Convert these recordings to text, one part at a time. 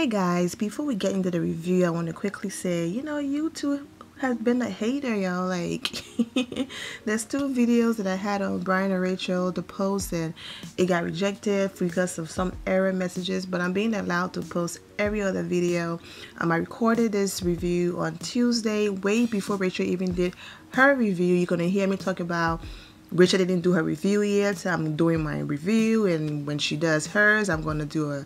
Hey guys, before we get into the review, I want to quickly say, YouTube has been a hater, y'all. Like, there's two videos that I had on Brian and Rachel to post, and it got rejected because of some error messages, but I'm being allowed to post every other video. I recorded this review on Tuesday, way before Rachel even did her review. You're going to hear me talk about Rachel didn't do her review yet, so I'm doing my review, and when she does hers, I'm going to do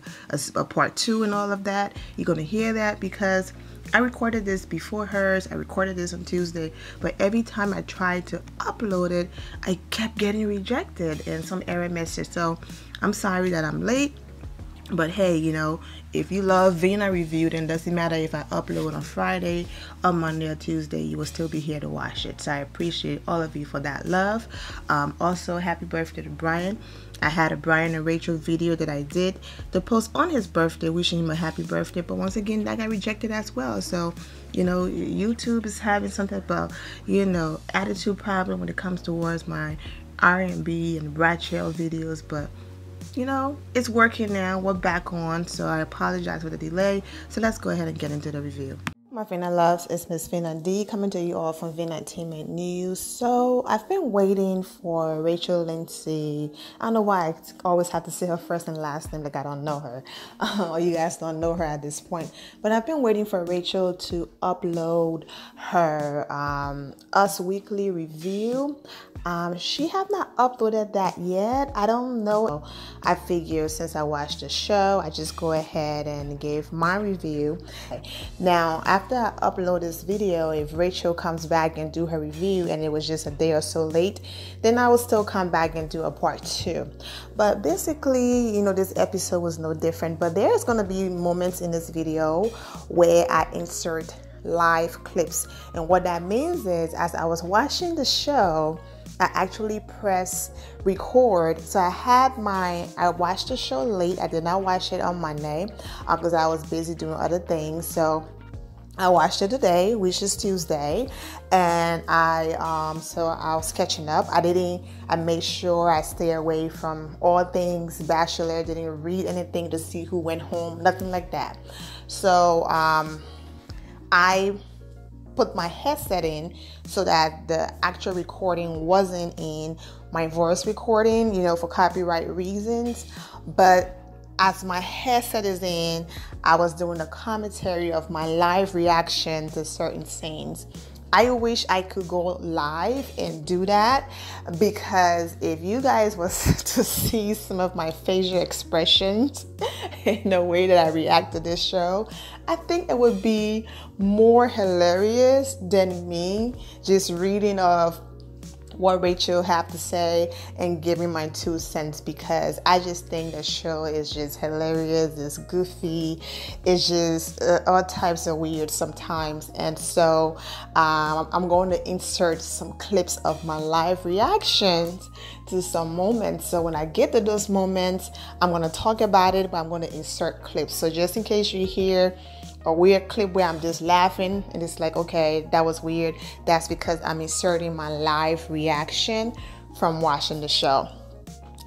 a part 2 and all of that. You're going to hear that because I recorded this before hers. I recorded this on Tuesday, but every time I tried to upload it, I kept getting rejected and some error message. So I'm sorry that I'm late. But hey, if you love Vina review, then it doesn't matter if I upload on Friday or Monday or Tuesday, you will still be here to watch it. So I appreciate all of you for that love. Also, happy birthday to Brian. I had a Brian and Rachel video that I did to post on his birthday, wishing him a happy birthday. But once again, that got rejected as well. So, YouTube is having something about, attitude problem when it comes towards my R&B and Bachelor videos. But it's working now. We're back on, so I apologize for the delay. So let's go ahead and get into the review. My Vina loves is Miss Vina D, coming to you all from Vina Entertainment News. So I've been waiting for Rachel Lindsay. I don't know why I always have to say her first and last name like I don't know her. Or you guys don't know her at this point. But I've been waiting for Rachel to upload her Us Weekly review. She have not uploaded that yet. I don't know. I figure since I watched the show, I just go ahead and give my review. Now, after I upload this video, if Rachel comes back and do her review and it was just a day or so late, then I will still come back and do a part 2. But basically, this episode was no different. But there's going to be moments in this video where I insert live clips. And what that means is, as I was watching the show, I actually pressed record. So I watched the show late. I did not watch it on Monday because I was busy doing other things. So I watched it today, which is Tuesday, and I was catching up. I made sure I stay away from all things Bachelor. Didn't read anything to see who went home, nothing like that. So I put my headset in so that the actual recording wasn't in my voice recording, for copyright reasons. But as my headset is in, I was doing a commentary of my live reaction to certain scenes. I wish I could go live and do that, because if you guys was to see some of my facial expressions in the way that I react to this show, I think it would be more hilarious than me just reading of what Rachel have to say and giving my 2 cents, because I just think the show is just hilarious, it's goofy, it's just all types of weird sometimes. And so I'm going to insert some clips of my live reactions to some moments. So when I get to those moments, I'm going to talk about it, but I'm going to insert clips. So just in case you hear a weird clip where I'm just laughing and it's like, okay, that was weird, that's because I'm inserting my live reaction from watching the show.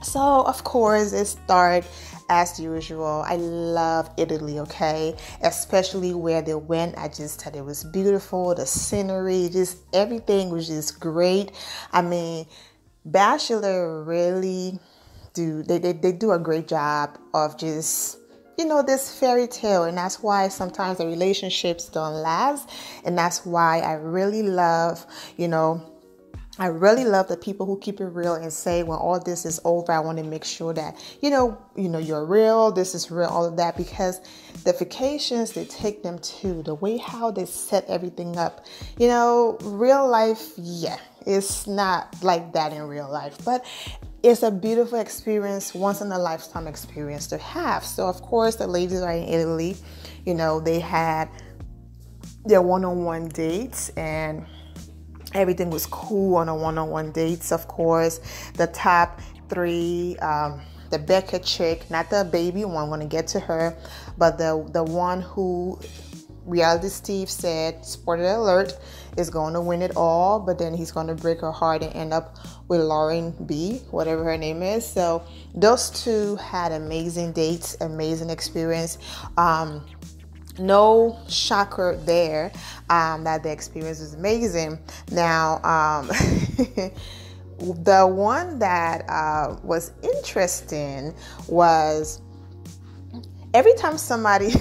So of course it started as usual. I love Italy, okay, especially where they went. I just thought it was beautiful, the scenery, just everything was just great. I mean, Bachelor really do a great job of just this fairy tale, and that's why sometimes the relationships don't last. And that's why I really love the people who keep it real and say, when all this is over, I want to make sure that you're real, this is real, all of that, because the vacations they take them to, the way how they set everything up, real life, it's not like that in real life, but it's a beautiful experience, once in a lifetime experience to have. So of course the ladies are in Italy, they had their one-on-one dates and everything was cool on a one-on-one dates. Of course, the top 3, the Becca chick, not the baby one, I'm going to get to her, but the one who Reality Steve said, spoiler alert, is going to win it all, but then he's going to break her heart and end up with Lauren B, whatever her name is. So those two had amazing dates, amazing experience. no shocker there, that the experience was amazing. Now, the one that was interesting was every time somebody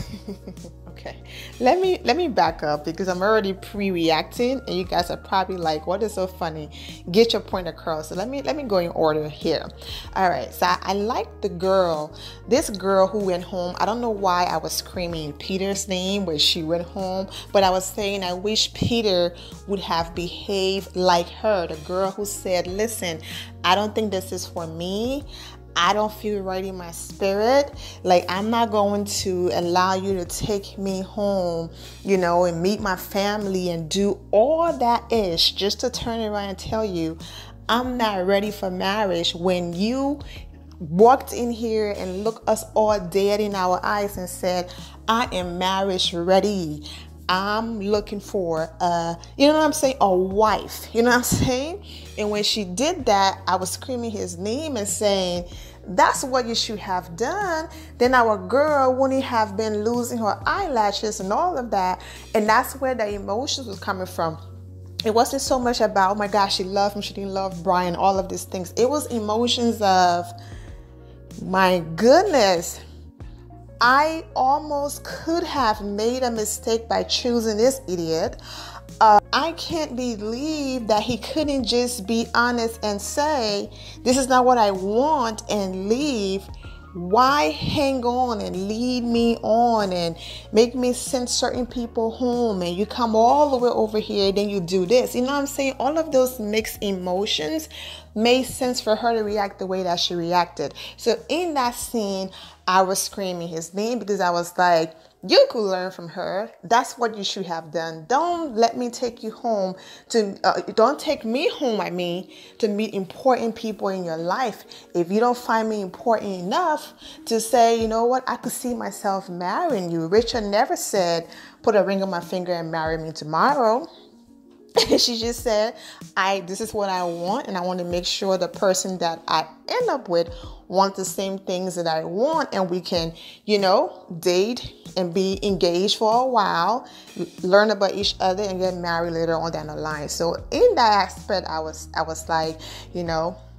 okay, let me back up because I'm already pre-reacting and you guys are probably like, what is so funny? Get your point across. So let me go in order here. All right, so I like this girl who went home. I don't know why I was screaming Peter's name when she went home, but I was saying I wish Peter would have behaved like her, the girl who said, listen, I don't think this is for me. I don't feel right in my spirit. Like, I'm not going to allow you to take me home, and meet my family and do all that ish just to turn around and tell you I'm not ready for marriage when you walked in here and looked us all dead in our eyes and said, I am marriage ready. I'm looking for a wife, you know what I'm saying? And when she did that, I was screaming his name and saying, that's what you should have done. Then our girl wouldn't have been losing her eyelashes and all of that. And that's where the emotions was coming from. It wasn't so much about, oh my gosh, she loved him, she didn't love Brian, all of these things. It was emotions of, my goodness, I almost could have made a mistake by choosing this idiot. I can't believe that he couldn't just be honest and say, this is not what I want, and leave. Why hang on and lead me on and make me send certain people home, and you come all the way over here, then you do this? You know what I'm saying? All of those mixed emotions made sense for her to react the way that she reacted. So in that scene, I was screaming his name because I was like, you could learn from her. That's what you should have done. Don't let me take you home don't take me home, to meet important people in your life. If you don't find me important enough to say, you know what, I could see myself marrying you. Richard never said, put a ring on my finger and marry me tomorrow. She just said, this is what I want, and I want to make sure the person that I end up with wants the same things that I want, and we can, date and be engaged for a while, learn about each other, and get married later on down the line. So in that aspect, I was like,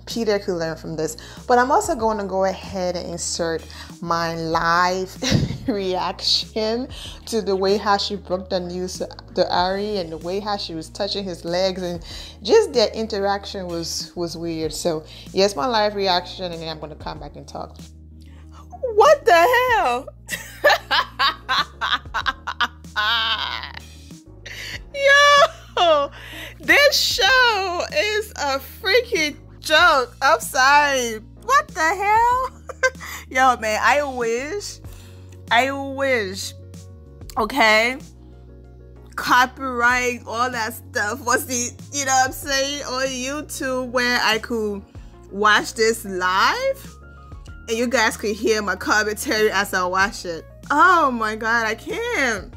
Peter could learn from this. But I'm also going to go ahead and insert my live reaction to the way how she broke the news to Ari, and the way how she was touching his legs, and just their interaction was weird. So yes, my live reaction, and then I'm going to come back and talk. What the hell? Yo, this show is a freaking joke. I'm sorry. What the hell? Yo, man, I wish, okay, copyright, all that stuff was you know what I'm saying, on YouTube, where I could watch this live and you guys could hear my commentary as I watch it. Oh my God, I can't.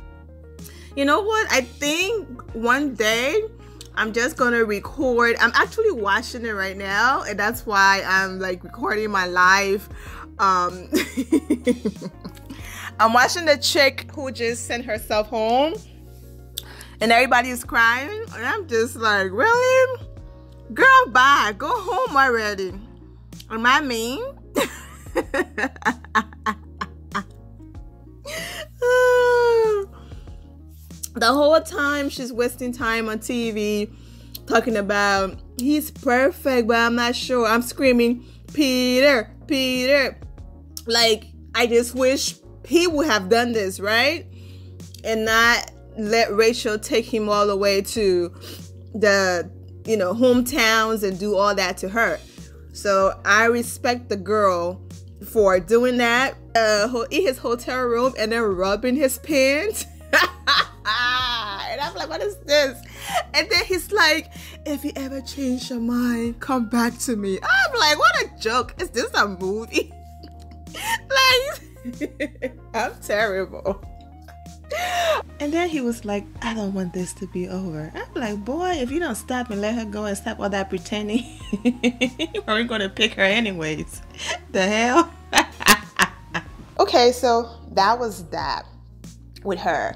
You know what? I think one day I'm just gonna record. I'm actually watching it right now, and that's why I'm like recording my live. I'm watching the chick who just sent herself home, and everybody is crying, and I'm just like, really? Girl, bye. Go home already. Am I mean? The whole time she's wasting time on TV talking about he's perfect, but I'm not sure. I'm screaming, Peter, Peter. Like, I just wish he would have done this, right? And not let Rachel take him all the way to the, hometowns and do all that to her. So I respect the girl for doing that. In his hotel room and then rubbing his pants. And I'm like, what is this? And then he's like, if you ever change your mind, come back to me. I'm like, what a joke. Is this a movie? Like, I'm terrible. And then he was like, I don't want this to be over. I'm like, boy, if you don't stop and let her go and stop all that pretending, we're going to pick her anyways. The hell? Okay, so that was that. with her.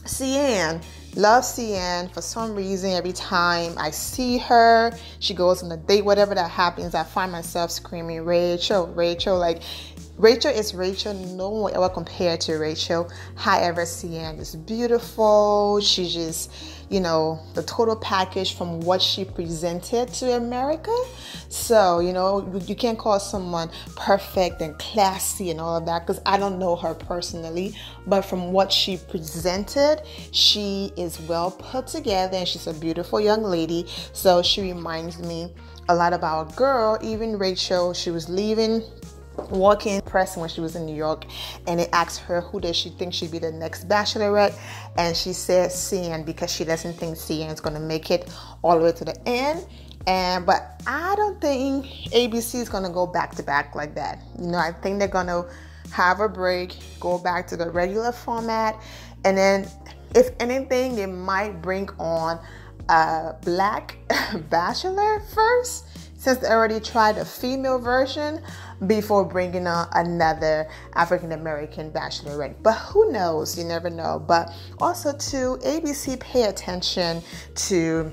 Cian, love Cian. For some reason, every time I see her, she goes on a date, whatever that happens, I find myself screaming, Rachel, Rachel. Like, Rachel is Rachel. No one will ever compare to Rachel. However, Cian is beautiful. She's just, you know, the total package from what she presented to America. So, you know, you can't call someone perfect and classy and all of that, because I don't know her personally. But from what she presented, she is well put together and she's a beautiful young lady. So she reminds me a lot of our girl, even Rachel. She was leaving, walking press when she was in New York, and they asked her who does she think should be the next Bachelorette, and she said Cian, because she doesn't think Cian is going to make it all the way to the end. But I don't think ABC is going to go back to back like that. You know, I think they're going to have a break, go back to the regular format, and then if anything, they might bring on a black Bachelor first, since they already tried a female version, before bringing on another African-American Bachelorette. But who knows? You never know. But also to ABC, pay attention to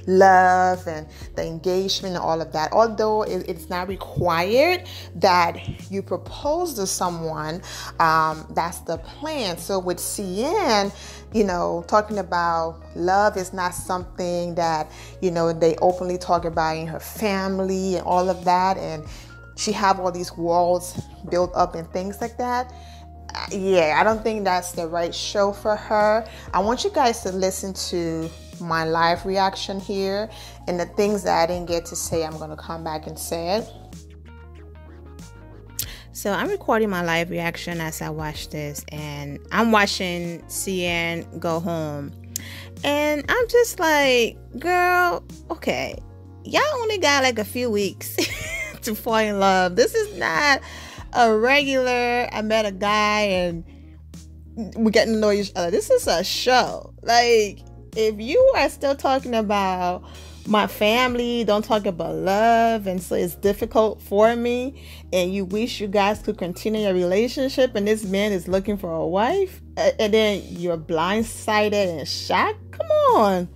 love and the engagement and all of that. Although it's not required that you propose to someone, that's the plan. So with Cian, you know, talking about love is not something that, you know, they openly talk about in her family and all of that, and she have all these walls built up and things like that. Yeah, I don't think that's the right show for her. I want you guys to listen to my live reaction here, and the things that I didn't get to say, I'm going to come back and say it. So I'm recording my live reaction as I watch this, and I'm watching Cian go home, and I'm just like, girl, okay, y'all only got like a few weeks to fall in love. This is not a regular, I met a guy and we're getting to know each other. This is a show. Like, if you are still talking about my family, don't talk about love, and so it's difficult for me, and you wish you guys could continue your relationship, and this man is looking for a wife, and then you're blindsided and shocked, come on.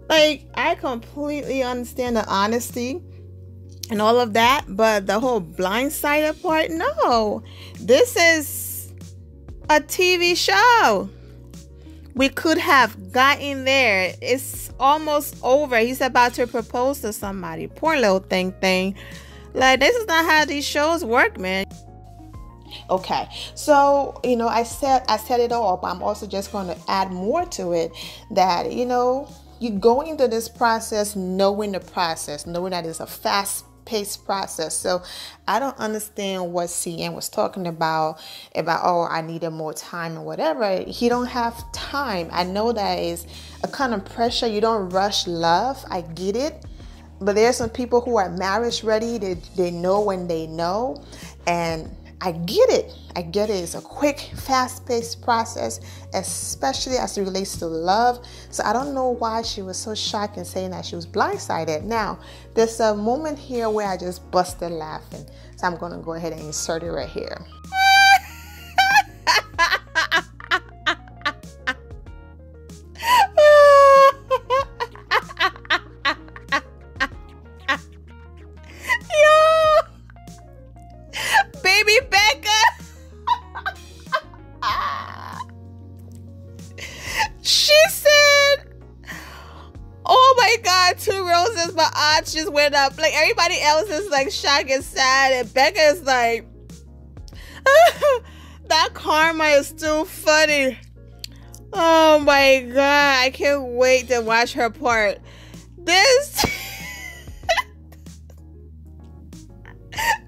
Like, I completely understand the honesty and all of that, but the whole blindsided part, no. This is a TV show. We could have gotten there. It's almost over. He's about to propose to somebody. Poor little thing. Like, this is not how these shows work, man. Okay, so, you know, I said it all, but I'm also just going to add more to it, that, you know, you go into this process knowing the process, knowing that it's a fast-paced process. So I don't understand what Cian was talking about, oh, I needed more time and whatever. He don't have time. I know that is a kind of pressure. You don't rush love. I get it. But there are some people who are marriage ready. They know when they know. And I get it. It's a quick, fast-paced process, especially as it relates to love. So I don't know why she was so shocked and saying that she was blindsided. Now, there's a moment here where I just busted laughing. So I'm going to go ahead and insert it right here. Baby Becca. She said, oh my God, 2 roses, my odds just went up. Like, everybody else is like shocked and sad, and Becca is like, that karma is too funny. Oh my God, I can't wait to watch her part. This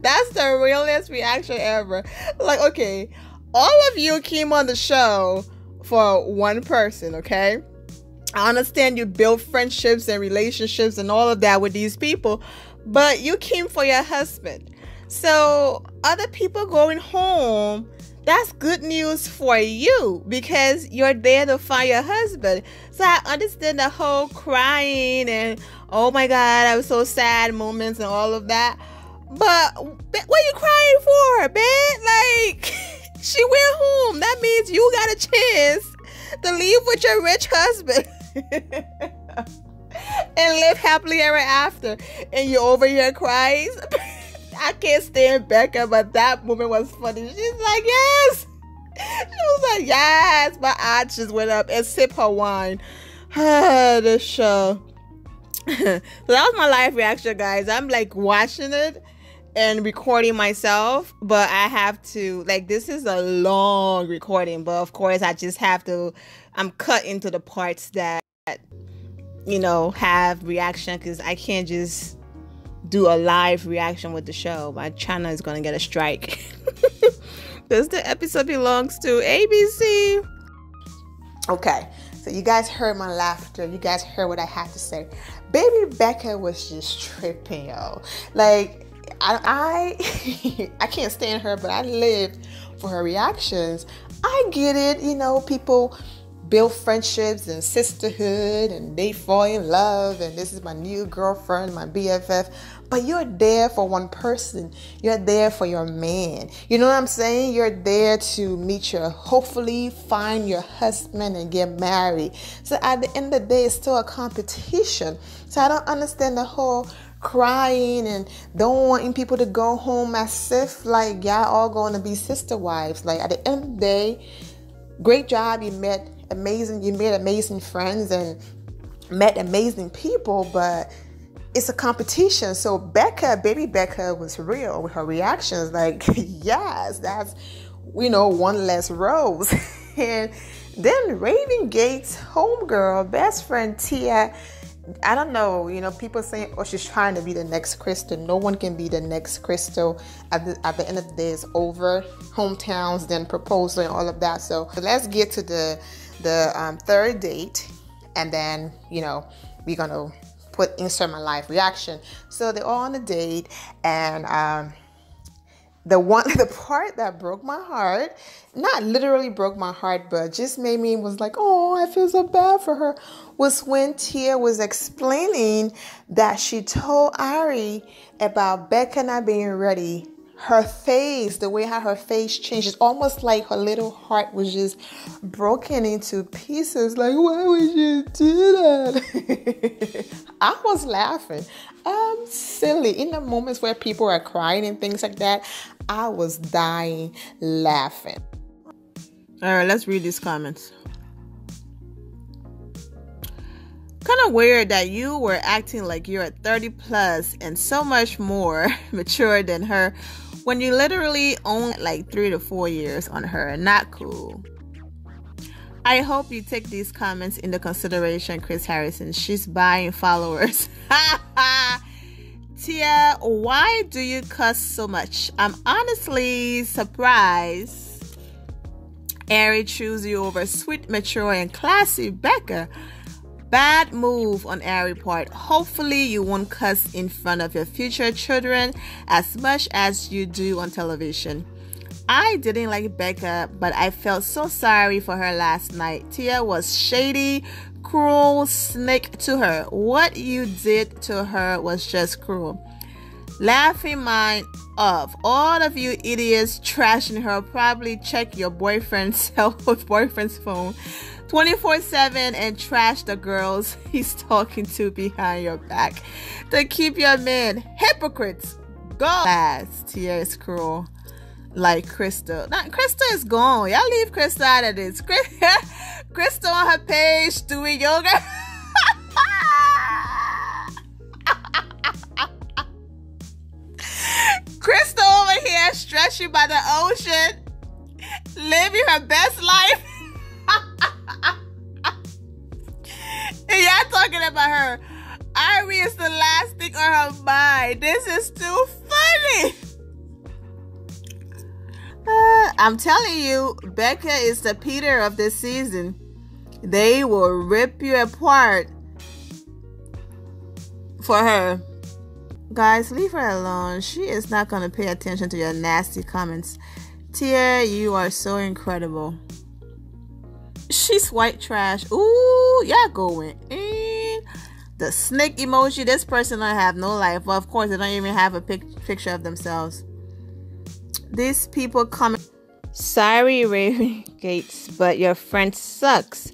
that's the realest reaction ever. Like, okay, all of you came on the show for one person, okay? I understand you build friendships and relationships and all of that with these people, but you came for your husband. So other people going home, that's good news for you, because you're there to find your husband. So I understand the whole crying and, oh my God, I was so sad moments and all of that. But what are you crying for, man? Like, She went home. That means you got a chance to leave with your rich husband and live happily ever after. And you're over here crying. I can't stand Becca, but that woman was funny. She's like, yes. She was like, yes. My eyes just went up and sip her wine. The show. So that was my live reaction, guys. I'm like watching it and recording myself, but I have to, like, this is a long recording, but of course I just have to, I'm cut into the parts that, you know, have reaction, because I can't just do a live reaction with the show. My channel is going to get a strike. Because the episode belongs to ABC. Okay, so you guys heard my laughter. You guys heard what I had to say. Baby Becca was just tripping, yo. Like, I can't stand her, but I lived for her reactions. I get it, you know, people build friendships and sisterhood and they fall in love and this is my new girlfriend, my BFF. But you're there for one person. You're there for your man. You know what I'm saying? You're there to meet your, hopefully find your husband and get married. So at the end of the day, it's still a competition. So I don't understand the whole crying and don't wanting people to go home as if like y'all all going to be sister wives. Like at the end of the day, great job. You made amazing friends and met amazing people, but it's a competition. So Becca, baby Becca was real with her reactions. Like, yes, that's, you know, one less rose. And then Raven Gates' homegirl, best friend Tia, I don't know, you know, people saying, oh, she's trying to be the next Crystal. No one can be the next Crystal. At the end of the day, it's over. Hometowns, then proposal and all of that. So let's get to the third date. And then, you know, we're going to insert my live reaction. So they're all on a date, and the part that broke my heart, not literally broke my heart, but just made me was like, oh, I feel so bad for her, was when Tia was explaining that she told Ari about Becca not being ready. Her face, the way how her face changed, it's almost like her little heart was just broken into pieces. Like, why would you do that? I was laughing. I'm silly. In the moments where people are crying and things like that, I was dying laughing. All right, let's read these comments. Kind of weird that you were acting like you're 30 plus and so much more mature than her when you literally own like 3 to 4 years on her. Not cool. I hope you take these comments into consideration, Chris Harrison. She's buying followers. Tia, why do you cuss so much? I'm honestly surprised Ari chose you over sweet, mature, and classy Becca. Bad move on Ari's part. Hopefully you won't cuss in front of your future children as much as you do on television. I didn't like Becca, but I felt so sorry for her last night. Tia was shady, cruel snake to her. What you did to her was just cruel. Laughing mine off. All of you idiots trashing her, probably check your boyfriend's phone 24/7 and trash the girls he's talking to behind your back to keep your men. Hypocrites. Go. Last. Tia is cruel. Like Crystal. Now, Crystal is gone. Y'all leave Crystal out of this. Crystal on her page doing yoga. Crystal over here stretching by the ocean, living her best life. And y'all talking about her. Ari is the last thing on her mind. This is too funny. I'm telling you, Becca is the Peter of this season. They will rip you apart for her. Guys, leave her alone. She is not going to pay attention to your nasty comments. Tia, you are so incredible. She's white trash. Ooh, y'all going in. The snake emoji. This person don't have no life. Well, of course, they don't even have a picture of themselves. These people comment. Sorry, Raven Gates, but your friend sucks.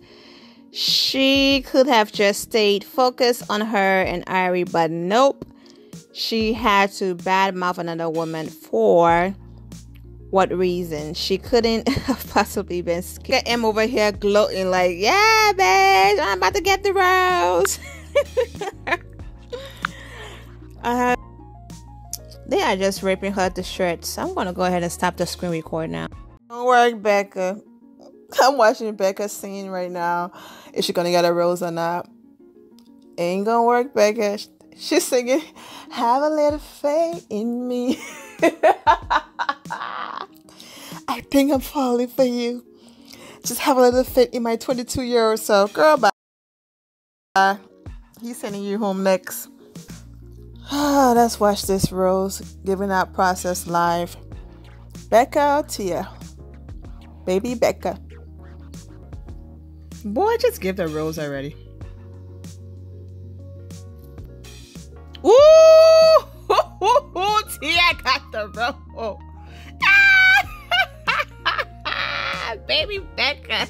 She could have just stayed focused on her and Ari, but nope. She had to badmouth another woman for what reason? She couldn't have possibly been scared. I'm over here gloating like, yeah, bitch, I'm about to get the rose. They are just ripping her to shreds. So I'm going to go ahead and stop the screen record now. Don't worry, Becca. I'm watching Becca singing right now. Is she going to get a rose or not? Ain't going to work, Becca. She's singing, have a little faith in me. I think I'm falling for you. Just have a little faith in my 22-year-old self. Girl, bye. He's sending you home next. Let's watch this rose giving out process live. Becca or Tia? Baby Becca. Boy, just give the rose already. Ooh! Tia got the rose. Baby Becca.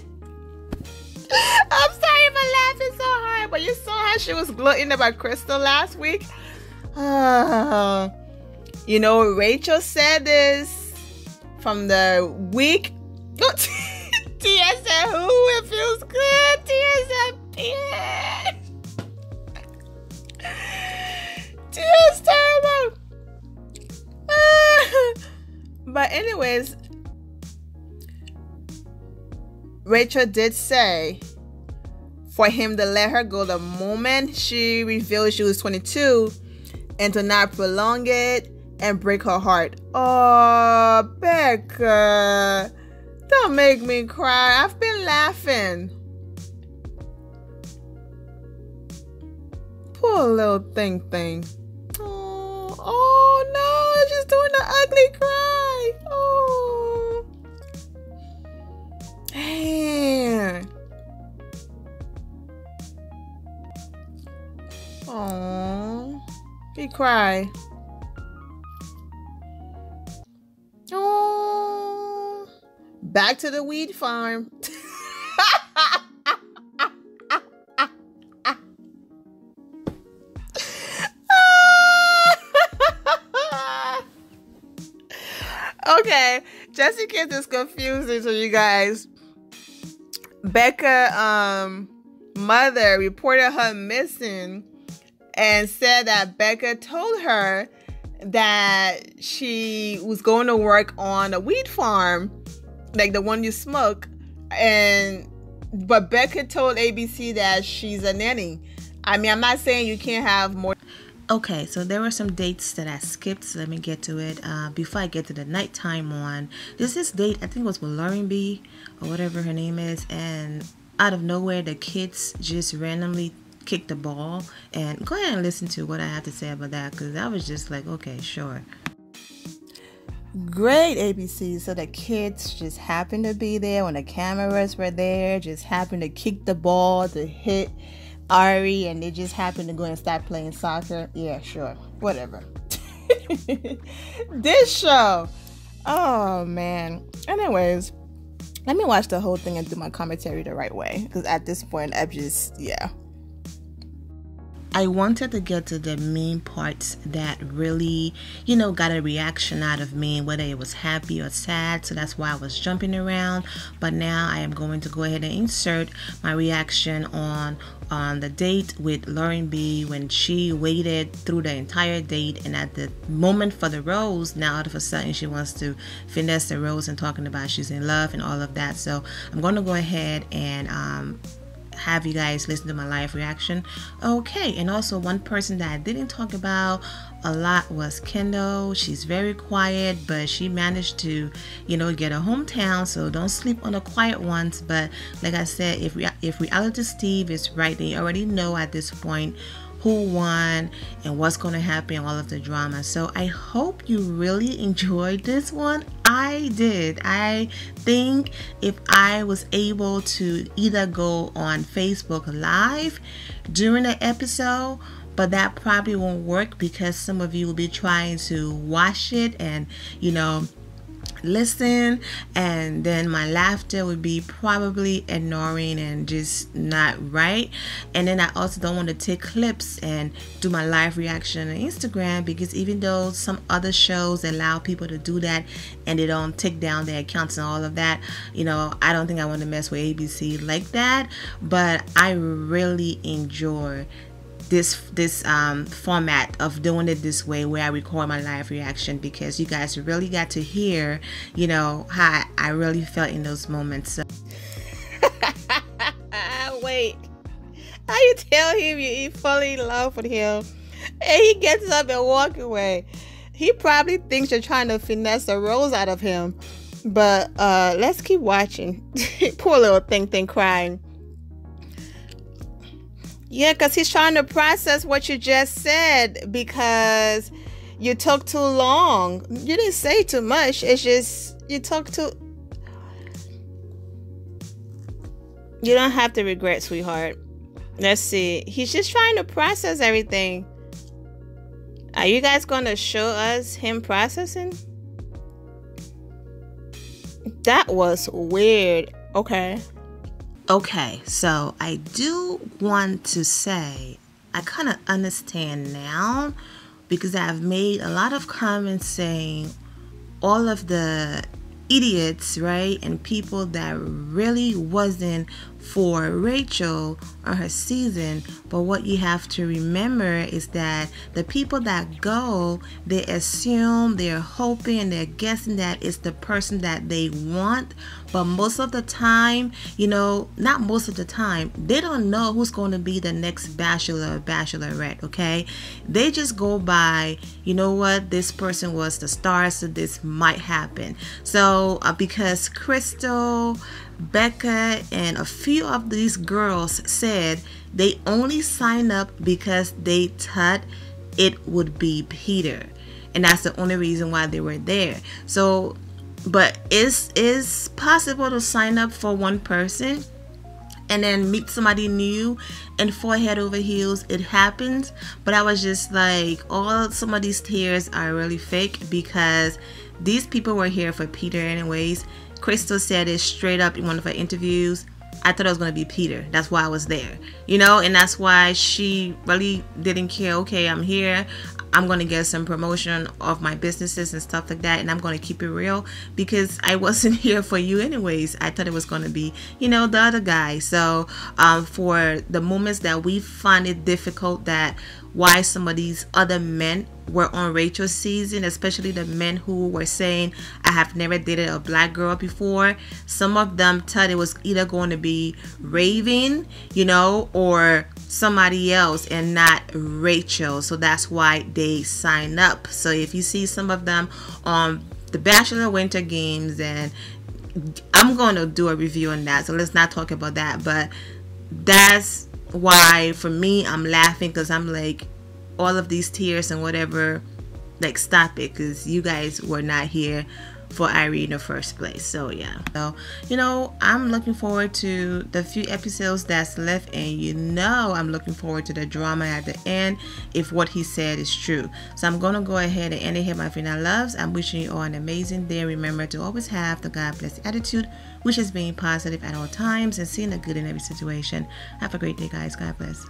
I'm sorry for laughing so hard, but you saw how she was gloating about Crystal last week. You know, Rachel said this from the week. Tia said, "Who? It feels good." Tia said, Tia's terrible. But anyways, Rachel did say for him to let her go the moment she revealed she was 22 and to not prolong it and break her heart. Oh, Becca, don't make me cry. I've been laughing. Poor little thing. Oh no, she's doing the ugly cry. Oh. Man. Oh. He cried. Oh. Back to the weed farm. Okay, just in case it's confusing to you guys, Becca mother reported her missing and said that Becca told her that she was going to work on a weed farm, like the one you smoke, but Becca told ABC that she's a nanny. I mean, I'm not saying you can't have more. Okay, so there were some dates that I skipped, so let me get to it. Before I get to the nighttime one, there's this date, I think it was with Lauren B, or whatever her name is, and out of nowhere, the kids just randomly kicked the ball. And go ahead and listen to what I have to say about that, because I was just like, okay, sure. Great, ABC. So the kids just happened to be there when the cameras were there, just happened to kick the ball to hit Ari, and they just happened to go and start playing soccer. Yeah, sure, whatever. This show, oh man. Anyways, let me watch the whole thing and do my commentary the right way, because at this point I'm just, yeah. I wanted to get to the main parts that really, got a reaction out of me, whether it was happy or sad. So that's why I was jumping around. But now I am going to go ahead and insert my reaction on the date with Lauren B, when she waited through the entire date, and at the moment for the rose, now all of a sudden she wants to finesse the rose and talking about she's in love and all of that. So I'm going to go ahead and have you guys listen to my live reaction. Okay, and also one person that I didn't talk about a lot was Kendall. She's very quiet, but she managed to, get a hometown, so don't sleep on the quiet ones. But like I said, if Reality Steve is right, they already know at this point who won and what's going to happen, all of the drama. So I hope you really enjoyed this one. I did. I think if I was able to either go on Facebook Live during the episode, but that probably won't work because some of you will be trying to watch it and listen, and then my laughter would be probably annoying and just not right. And then I also don't want to take clips and do my live reaction on Instagram, because even though some other shows allow people to do that and they don't take down their accounts and all of that, you know, I don't think I want to mess with ABC like that. But I really enjoy this format of doing it this way, where I record my live reaction, because you guys really got to hear, you know, how I really felt in those moments. So. Wait, how you tell him you fully in love with him and he gets up and walk away? He probably thinks you're trying to finesse a rose out of him. But let's keep watching. Poor little thing crying. Yeah, because he's trying to process what you just said, because you took too long. You didn't say too much. It's just you took too... You don't have to regret, sweetheart. Let's see. He's just trying to process everything. Are you guys going to show us him processing? That was weird. Okay. Okay, so I do want to say I kind of understand now, because I've made a lot of comments saying all of the idiots, right, and people that really wasn't for Rachel or her season. But what you have to remember is that the people that go, they assume, they're hoping, they're guessing that it's the person that they want. But most of the time, you know, not most of the time, they don't know who's going to be the next bachelor or bachelorette, okay? They just go by, you know what, this person was the star, so this might happen. So because Crystal, Becca, and a few of these girls said they only signed up because they thought it would be Peter, and that's the only reason why they were there. So, but it's possible to sign up for one person and then meet somebody new and fall head over heels. It happens. But I was just like, some of these tears are really fake, because these people were here for Peter anyways. Crystal said it straight up in one of her interviews. I thought it was going to be Peter. That's why I was there, you know, and that's why she really didn't care. Okay, I'm here. I'm going to get some promotion of my businesses and stuff like that, and I'm going to keep it real, because I wasn't here for you anyways. I thought it was going to be, you know, the other guy. So for the moments that we find it difficult, that why some of these other men were on Rachel's season, especially the men who were saying, I have never dated a black girl before. Some of them thought it was either going to be Raven, you know, or somebody else, and not Rachel. So that's why they signed up. So if you see some of them on the Bachelor Winter Games, and I'm going to do a review on that, so let's not talk about that. But that's why for me, I'm laughing, because I'm like, all of these tears and whatever, like, stop it, because you guys were not here for Irene in the first place. So yeah, so you know, I'm looking forward to the few episodes that's left, and you know, I'm looking forward to the drama at the end if what he said is true. So I'm gonna go ahead and end it here, my Vina loves. I'm wishing you all an amazing day. Remember to always have the God bless attitude, which is being positive at all times and seeing the good in every situation. Have a great day, guys. God bless.